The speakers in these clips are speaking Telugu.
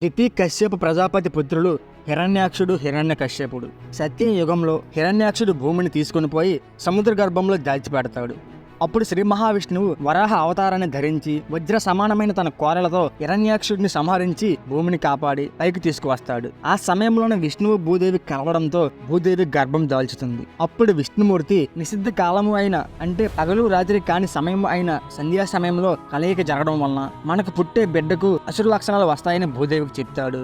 హితి కశ్యప ప్రజాపతి పుత్రులు హిరణ్యాక్షుడు హిరణ్యకశ్యపుడు. సత్యయుగంలో హిరణ్యాక్షుడు భూమిని తీసుకుని పోయి సముద్ర గర్భంలో దాల్చిపెడతాడు. అప్పుడు శ్రీ మహావిష్ణువు వరాహ అవతారాన్ని ధరించి వజ్ర సమానమైన తన కోరలతో హిరణ్యాక్షుడిని సంహరించి భూమిని కాపాడి పైకి తీసుకువస్తాడు. ఆ సమయంలోనే విష్ణువు భూదేవి కలవడంతో భూదేవి గర్భం దాల్చుతుంది. అప్పుడు విష్ణుమూర్తి నిషిద్ధ కాలము అయిన అంటే పగలు రాత్రి కాని సమయం అయిన సంధ్యా సమయంలో కలయిక జరగడం వలన మనకు పుట్టే బిడ్డకు అసురు లక్షణాలు వస్తాయని భూదేవికి చెప్తాడు.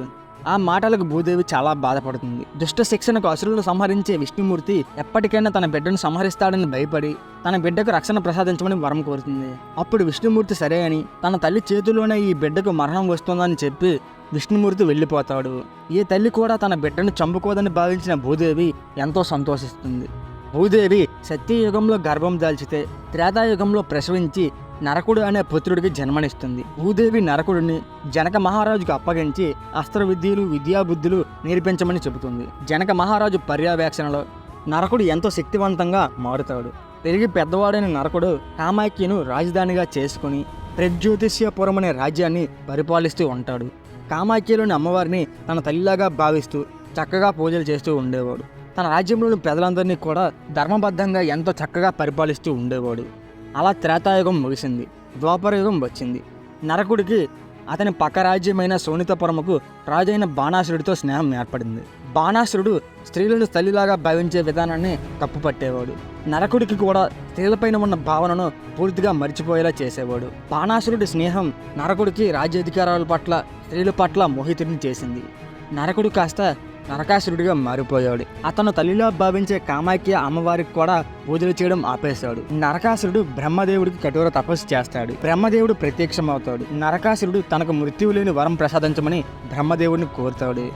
ఆ మాటలకు భూదేవి చాలా బాధపడుతుంది. దుష్ట శిక్షణకు అసురులను సంహరించే విష్ణుమూర్తి ఎప్పటికైనా తన బిడ్డను సంహరిస్తాడని భయపడి తన బిడ్డకు రక్షణ ప్రసాదించమని వరం కోరుతుంది. అప్పుడు విష్ణుమూర్తి సరే అని తన తల్లి చేతిలోనే ఈ బిడ్డకు మరణం వస్తుందని చెప్పి విష్ణుమూర్తి వెళ్ళిపోతాడు. ఈ తల్లి కూడా తన బిడ్డను చంపుకోదని భావించిన భూదేవి ఎంతో సంతోషిస్తుంది. భూదేవి సత్యయుగంలో గర్భం దాల్చితే త్రేతాయుగంలో ప్రసవించి నరకుడు అనే పుత్రుడికి జన్మనిస్తుంది. భూదేవి నరకుడిని జనక మహారాజుకు అప్పగించి అస్త్ర విద్యలు విద్యాబుద్ధులు నేర్పించమని చెబుతుంది. జనక మహారాజు పర్యవేక్షణలో నరకుడు ఎంతో శక్తివంతంగా మారుతాడు. పెరిగి పెద్దవాడైన నరకుడు కామాఖ్యను రాజధానిగా చేసుకుని ప్రజ్యోతిష్యపురం అనే రాజ్యాన్ని పరిపాలిస్తూ ఉంటాడు. కామాఖ్యలోని అమ్మవారిని తన తల్లిలాగా భావిస్తూ చక్కగా పూజలు చేస్తూ ఉండేవాడు. తన రాజ్యంలోని ప్రజలందరినీ కూడా ధర్మబద్ధంగా ఎంతో చక్కగా పరిపాలిస్తూ ఉండేవాడు. అలా త్రేతాయుగం ముగిసింది. ద్వాపరయుగం వచ్చింది. నరకుడికి అతని పక్క రాజ్యమైన శోణితపురముకు రాజైన బాణాసురుడితో స్నేహం ఏర్పడింది. బాణాసురుడు స్త్రీలను తల్లిలాగా భావించే విధానాన్ని తప్పుపట్టేవాడు. నరకుడికి కూడా స్త్రీలపైన ఉన్న భావనను పూర్తిగా మర్చిపోయేలా చేసేవాడు. బాణాసురుడి స్నేహం నరకుడికి రాజ్యాధికారాల పట్ల స్త్రీల పట్ల మోహితుడిని చేసింది. నరకుడు కాస్త నరకాసురుడిగా మారిపోయాడు. అతను తల్లిలా భావించే కామాఖ్య అమ్మవారికి కూడా పూజలు చేయడం ఆపేశాడు. నరకాసురుడు బ్రహ్మదేవుడికి కఠోర తపస్సు చేస్తాడు. బ్రహ్మదేవుడు ప్రత్యక్షమవుతాడు. నరకాసురుడు తనకు మృత్యువు లేని వరం ప్రసాదించమని బ్రహ్మదేవుడిని కోరుతాడు.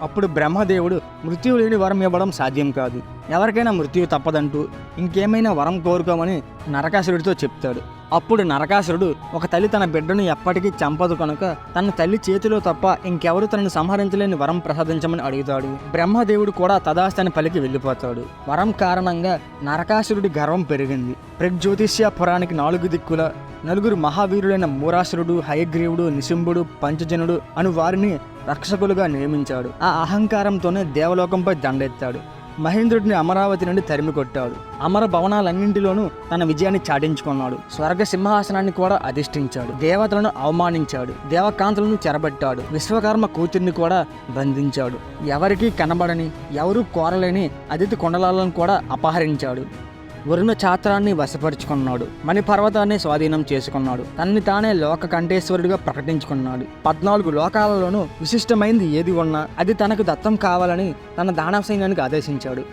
అప్పుడు బ్రహ్మదేవుడు మృత్యువు లేని వరం ఇవ్వడం సాధ్యం కాదు, ఎవరికైనా మృత్యువు తప్పదంటూ ఇంకేమైనా వరం కోరుకోమని నరకాసురుడితో చెప్తాడు. అప్పుడు నరకాసురుడు ఒక తల్లి తన బిడ్డను ఎప్పటికీ చంపదు కనుక తన తల్లి చేతిలో తప్ప ఇంకెవరు తనను సంహరించలేని వరం ప్రసాదించమని అడుగుతాడు. బ్రహ్మదేవుడు కూడా తదాస్తని పలికి వెళ్ళిపోతాడు. వరం కారణంగా నరకాసురుడి గర్వం పెరిగింది. ప్రజ్యోతిష్యపురానికి 4 దిక్కుల నలుగురు మహావీరులైన మూరాసురుడు, హయగ్రీవుడు, నిశుంభుడు, పంచజనుడు అను వారిని రక్షకులుగా నియమించాడు. ఆ అహంకారంతోనే దేవలోకంపై దండెత్తాడు. మహేంద్రుడిని అమరావతి నుండి తరిమి కొట్టాడు. అమర భవనాలన్నింటిలోనూ తన విజయాన్ని చాటించుకున్నాడు. స్వర్గ సింహాసనాన్ని కూడా అధిష్ఠించాడు. దేవతలను అవమానించాడు. దేవకాంతులను చెరబట్టాడు. విశ్వకర్మ కూతుర్ని కూడా బంధించాడు. ఎవరికీ కనబడని ఎవరూ కోరలేని అతిథి కొండలాలను కూడా అపహరించాడు. వరుణ ఛాత్రాన్ని వశపరుచుకున్నాడు. మణిపర్వతాన్ని స్వాధీనం చేసుకున్నాడు. తనని తానే లోక కంఠేశ్వరుడిగా ప్రకటించుకున్నాడు. 14 లోకాలలోనూ విశిష్టమైంది ఏది ఉన్నా అది తనకు దత్తం కావాలని తన దానవ సైన్యానికి ఆదేశించాడు.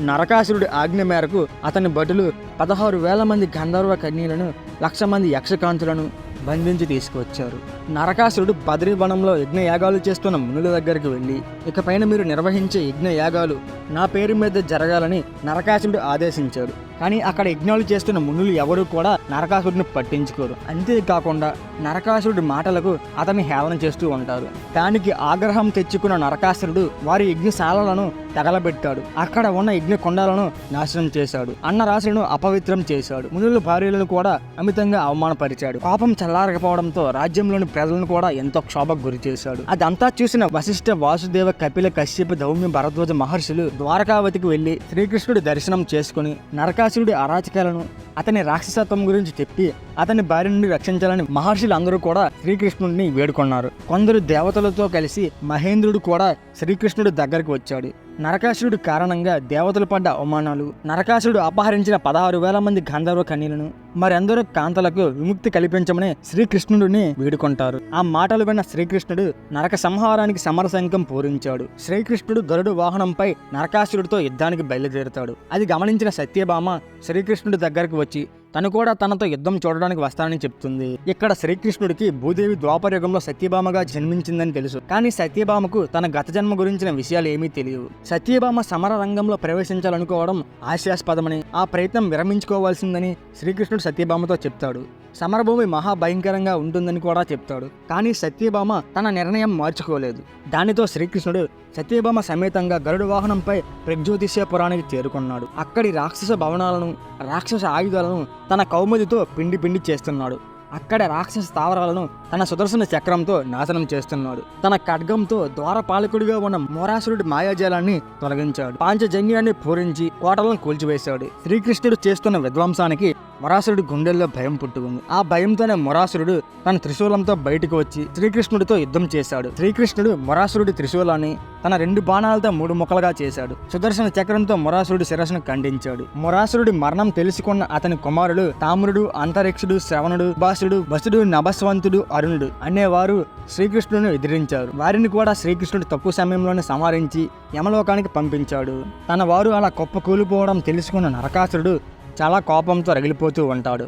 నరకాసురుడి ఆజ్ఞ మేరకు అతని భటులు 16,000 మంది గంధర్వ కన్యలను 1,00,000 మంది యక్షకాంతులను బంధించి తీసుకువచ్చారు. నరకాసురుడు బద్రీవనంలో యజ్ఞయాగాలు చేస్తున్న మునుల దగ్గరికి వెళ్ళి ఇకపైన మీరు నిర్వహించే యజ్ఞయాగాలు నా పేరు మీద జరగాలని నరకాసురుడు ఆదేశించాడు. కానీ అక్కడ యజ్ఞాలు చేస్తున్న మునులు ఎవరూ కూడా నరకాసురుడిని పట్టించుకోరు. అంతేకాకుండా నరకాసురుడి మాటలకు అతన్ని హేళన చేస్తూ ఉంటారు. దానికి ఆగ్రహం తెచ్చుకున్న నరకాసురుడు వారి యజ్ఞశాలలను తగలబెట్టాడు. అక్కడ ఉన్న యజ్ఞ కొండాలను నాశనం చేశాడు. అన్నరాశులను అపవిత్రం చేశాడు. మునుల భార్యలను కూడా అమితంగా అవమానపరిచాడు. కోపం చల్లారకపోవడంతో రాజ్యంలోని ప్రజలను కూడా ఎంతో క్షోభకు గురి చేశాడు. అదంతా చూసిన వశిష్ఠ, వాసుదేవ, కపిల, కశ్యప, ధౌమ్య, భరద్వాజ మహర్షులు ద్వారకావతికి వెళ్లి శ్రీకృష్ణుడి దర్శనం చేసుకుని నరకాసురుడి అరాచకాలను అతని రాక్షసత్వం గురించి చెప్పి అతని భార్య నుండి రక్షించాలని మహర్షులు అందరూ కూడా శ్రీకృష్ణుడిని వేడుకున్నారు. కొందరు దేవతలతో కలిసి మహేంద్రుడు కూడా శ్రీకృష్ణుడి దగ్గరికి వచ్చాడు. నరకాసురుడి కారణంగా దేవతలు పడ్డ అవమానాలు, నరకాసురుడు అపహరించిన 16,000 మంది గంధర్వ కన్యలను, మరెందరో కాంతలకు విముక్తి కల్పించమని శ్రీకృష్ణుడిని వేడుకుంటారు. ఆ మాటలు విన్న శ్రీకృష్ణుడు నరక సంహారానికి సమరశంఖం పూరించాడు. శ్రీకృష్ణుడు గరుడు వాహనంపై నరకాసురుడితో యుద్ధానికి బయలుదేరుతాడు. అది గమనించిన సత్యభామ శ్రీకృష్ణుడి దగ్గరకు వచ్చి తను కూడా తనతో యుద్ధం చూడడానికి వస్తానని చెప్తుంది. ఇక్కడ శ్రీకృష్ణుడికి భూదేవి ద్వాపరయుగంలో సత్యభామగా జన్మించిందని తెలుసు. కానీ సత్యభామకు తన గత జన్మ గురించిన విషయాలు ఏమీ తెలియవు. సత్యభామ సమర రంగంలో ప్రవేశించాలనుకోవడం హాస్యాస్పదమని, ఆ ప్రయత్నం విరమించుకోవాల్సిందని శ్రీకృష్ణుడు సత్యభామతో చెప్తాడు. సమరభూమి మహాభయంకరంగా ఉంటుందని కూడా చెప్తాడు. కానీ సత్యభామ తన నిర్ణయం మార్చుకోలేదు. దానితో శ్రీకృష్ణుడు సత్యభామ సమేతంగా గరుడు వాహనంపై ప్రజ్యోతిష్యపురానికి చేరుకున్నాడు. అక్కడి రాక్షస భవనాలను, రాక్షస ఆయుధాలను తన కౌముదితో పిండి చేస్తున్నాడు. అక్కడ రాక్షస స్థావరాలను తన సుదర్శన చక్రంతో నాశనం చేస్తున్నాడు. తన ఖడ్గంతో ద్వారపాలకుడిగా ఉన్న మొరాసురుడి మాయాజాలాన్ని తొలగించాడు. పాంచజన్యాన్ని పూరించి కోటలను కూల్చివేశాడు. శ్రీకృష్ణుడు చేస్తున్న విధ్వంసానికి మొరాసురుడి గుండెల్లో భయం పుట్టుకుంది. ఆ భయంతోనే మొరాసురుడు తన త్రిశూలంతో బయటకు వచ్చి శ్రీకృష్ణుడితో యుద్ధం చేశాడు. శ్రీకృష్ణుడు మొరాసురుడి త్రిశూలాన్ని తన 2 బాణాలతో 3 ముక్కలుగా చేశాడు. సుదర్శన చక్రంతో మొరాసురుడి శిరస్సును ఖండించాడు. మొరాసురుడి మరణం తెలుసుకున్న అతని కుమారుడు తామ్రుడు, అంతరిక్షుడు, శ్రవణుడు, బాసుడు, బసుడు, నభస్వంతుడు, అరుణుడు అనేవారు శ్రీకృష్ణుని ఎదిరించారు. వారిని కూడా శ్రీకృష్ణుడు తక్కువ సమయంలోనే సంహరించి యమలోకానికి పంపించాడు. తన వారు అలా కుప్ప కూలిపోవడం తెలుసుకున్న నరకాసురుడు చాలా కోపంతో రగిలిపోతూ ఉంటాడు.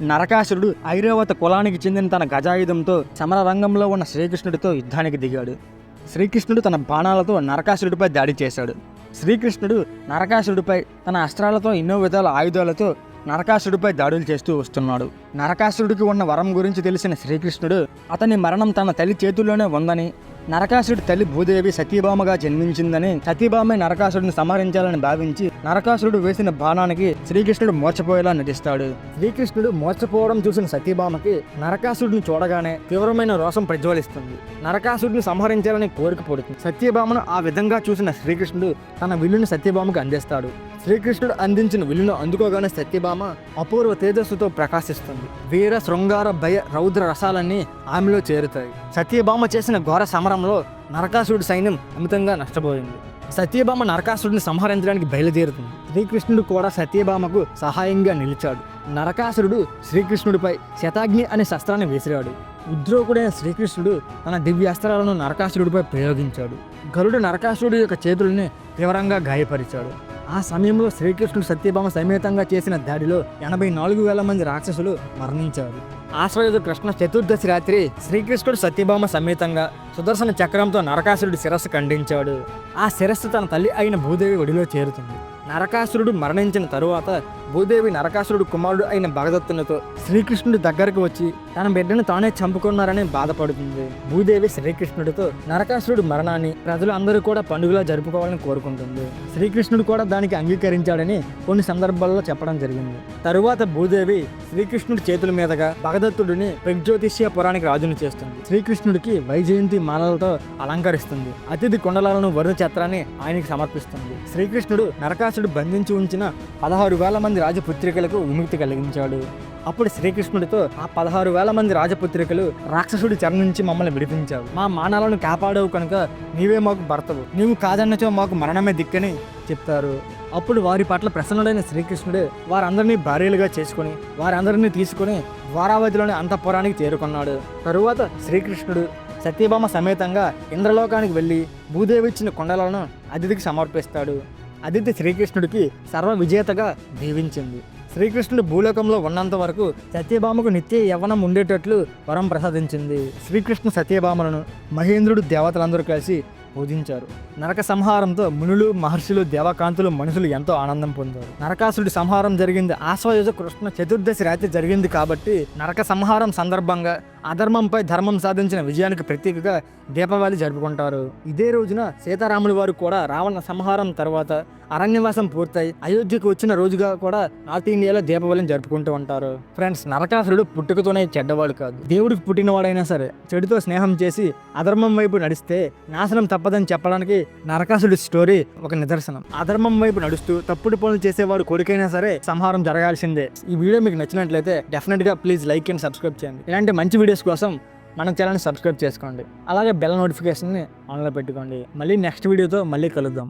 నరకాసురుడు ఐరావత కులానికి చెందిన తన గజాయుధంతో సమర రంగంలో ఉన్న శ్రీకృష్ణుడితో యుద్ధానికి దిగాడు. శ్రీకృష్ణుడు తన బాణాలతో నరకాసురుడిపై దాడి చేశాడు. శ్రీకృష్ణుడు నరకాసురుడిపై తన అస్త్రాలతో ఎన్నో విధాల ఆయుధాలతో నరకాసురుడిపై దాడులు చేస్తూ వస్తున్నాడు. నరకాసురుడికి ఉన్న వరం గురించి తెలిసిన శ్రీకృష్ణుడు అతని మరణం తన తల్లి చేతుల్లోనే ఉందని, నరకాసురుడి తల్లి భూదేవి సతీభామగా జన్మించిందని, సతీభామే నరకాసురుడిని సంహరించాలని భావించి నరకాసురుడు వేసిన బాణానికి శ్రీకృష్ణుడు మోర్చపోయేలా నటిస్తాడు. శ్రీకృష్ణుడు మోర్చపోవడం చూసిన సతీభామకి నరకాసురుడిని చూడగానే తీవ్రమైన రోషం ప్రజ్వలిస్తుంది. నరకాసురుడిని సంహరించాలని కోరిక పడుతుంది. సత్యభామను ఆ విధంగా చూసిన శ్రీకృష్ణుడు తన విల్లును సత్యభామకు అందిస్తాడు. శ్రీకృష్ణుడు అందించిన విల్లును అందుకోగానే సత్యభామ అపూర్వ తేజస్సుతో ప్రకాశిస్తుంది. వీర, శృంగార, భయ, రౌద్ర రసాలన్నీ ఆమెలో చేరుతాయి. సత్యభామ చేసిన ఘోర సమరంలో నరకాసురుడి సైన్యం అమితంగా నష్టపోయింది. సత్యభామ నరకాసురుడిని సంహరించడానికి బయలుదేరుతుంది. శ్రీకృష్ణుడు కూడా సత్యభామకు సహాయంగా నిలిచాడు. నరకాసురుడు శ్రీకృష్ణుడిపై శతాగ్ని అనే శస్త్రాన్ని విసిరాడు. ఉద్రోకుడైన శ్రీకృష్ణుడు తన దివ్యాస్త్రాలను నరకాసురుడిపై ప్రయోగించాడు. గరుడు నరకాసురుడి యొక్క చేతుల్ని తీవ్రంగా గాయపరిచాడు. ఆ సమయంలో శ్రీకృష్ణుడు సత్యభామ సమేతంగా చేసిన దాడిలో 84,000 మంది రాక్షసులు మరణించారు. ఆశ్వయుధ కృష్ణ చతుర్దశి రాత్రి శ్రీకృష్ణుడు సత్యభామ సమేతంగా సుదర్శన చక్రంతో నరకాసురుడి శిరస్సు ఖండించాడు. ఆ శిరస్సు తన తల్లి అయిన భూదేవి ఒడిలో చేరుతుంది. నరకాసురుడు మరణించిన తరువాత భూదేవి నరకాసురుడు కుమారుడు అయిన భగదత్తునితో శ్రీకృష్ణుడి దగ్గరకు వచ్చి తన బిడ్డను తానే చంపుకున్నారని బాధపడుతుంది. భూదేవి శ్రీకృష్ణుడితో నరకాసురుడు మరణాన్ని ప్రజలు అందరూ కూడా పండుగలా జరుపుకోవాలని కోరుకుంటుంది. శ్రీకృష్ణుడు కూడా దానికి అంగీకరించాడని కొన్ని సందర్భాల్లో చెప్పడం జరిగింది. తరువాత భూదేవి శ్రీకృష్ణుడి చేతుల మీదుగా భగదత్తుడిని ప్రగ్జ్యోతిష్యపురానికి రాజును చేస్తుంది. శ్రీకృష్ణుడికి వైజయంతి మాలలతో అలంకరిస్తుంది. అతిథి కుండలాలను వరుణ ఛత్రాన్ని ఆయనకి సమర్పిస్తుంది. శ్రీకృష్ణుడు నరకాసురుడు బంధించి ఉంచిన 16,000 మంది రాజపుత్రికలకు విముక్తి కలిగించాడు. అప్పుడు శ్రీకృష్ణుడితో ఆ 16,000 మంది రాజపుత్రికలు రాక్షసుడి చెర నుంచి మమ్మల్ని విడిపించావు. మా మానాలను కాపాడవు కనుక నీవే మాకు భర్తవు. నీవు కాదన్నచో మాకు మరణమే దిక్కని చెప్తారు. అప్పుడు వారి పట్ల ప్రసన్నుడైన శ్రీకృష్ణుడు వారందరినీ భార్యలుగా చేసుకుని వారందరినీ తీసుకుని ద్వారావతిలోని అంతఃపురానికి చేరుకున్నాడు. తరువాత శ్రీకృష్ణుడు సత్యభామ సమేతంగా ఇంద్రలోకానికి వెళ్ళి భూదేవి ఇచ్చిన కొండలను అతిథికి సమర్పిస్తాడు. అదితి శ్రీకృష్ణుడికి సర్వ విజేతగా దీవించింది. శ్రీకృష్ణుడు భూలోకంలో ఉన్నంత వరకు సత్యభామకు నిత్య యవ్వనం ఉండేటట్లు వరం ప్రసాదించింది. శ్రీకృష్ణ సత్యభామలను మహేంద్రుడు దేవతలందరూ కలిసి పూజించారు. నరక సంహారంతో మునులు, మహర్షులు, దేవకాంతులు, మనుషులు ఎంతో ఆనందం పొందారు. నరకాసురుడి సంహారం జరిగింది ఆశ్వయుజ కృష్ణ చతుర్దశి రాత్రి జరిగింది కాబట్టి నరక సంహారం సందర్భంగా అధర్మంపై ధర్మం సాధించిన విజయానికి ప్రతీకగా దీపావళి జరుపుకుంటారు. ఇదే రోజున సీతారాముల వారు కూడా రావణ సంహారం తర్వాత అరణ్యవాసం పూర్తయి అయోధ్యకు వచ్చిన రోజుగా కూడా నార్త్ ఇండియాలో దీపావళిని జరుపుకుంటూ ఉంటారు. ఫ్రెండ్స్, నరకాసురుడు పుట్టుకతోనే చెడ్డవాడు కాదు. దేవుడికి పుట్టినవాడైనా సరే చెడుతో స్నేహం చేసి అధర్మం వైపు నడిస్తే నాశనం తప్పదని చెప్పడానికి నరకాసురుడి స్టోరీ ఒక నిదర్శనం. అధర్మం వైపు నడుస్తూ తప్పుడు పనులు చేసేవాడు కొడుకైనా సరే సంహారం జరగాల్సిందే. ఈ వీడియో మీకు నచ్చినట్లయితే డెఫినెట్గా ప్లీజ్ లైక్ అండ్ సబ్స్క్రైబ్ చేయండి. ఇలాంటి మంచి వీడియోస్ కోసం మన ఛానల్ని సబ్స్క్రైబ్ చేసుకోండి. అలాగే బెల్ నోటిఫికేషన్ని ఆన్లో పెట్టుకోండి. మళ్ళీ నెక్స్ట్ వీడియోతో మళ్ళీ కలుద్దాం.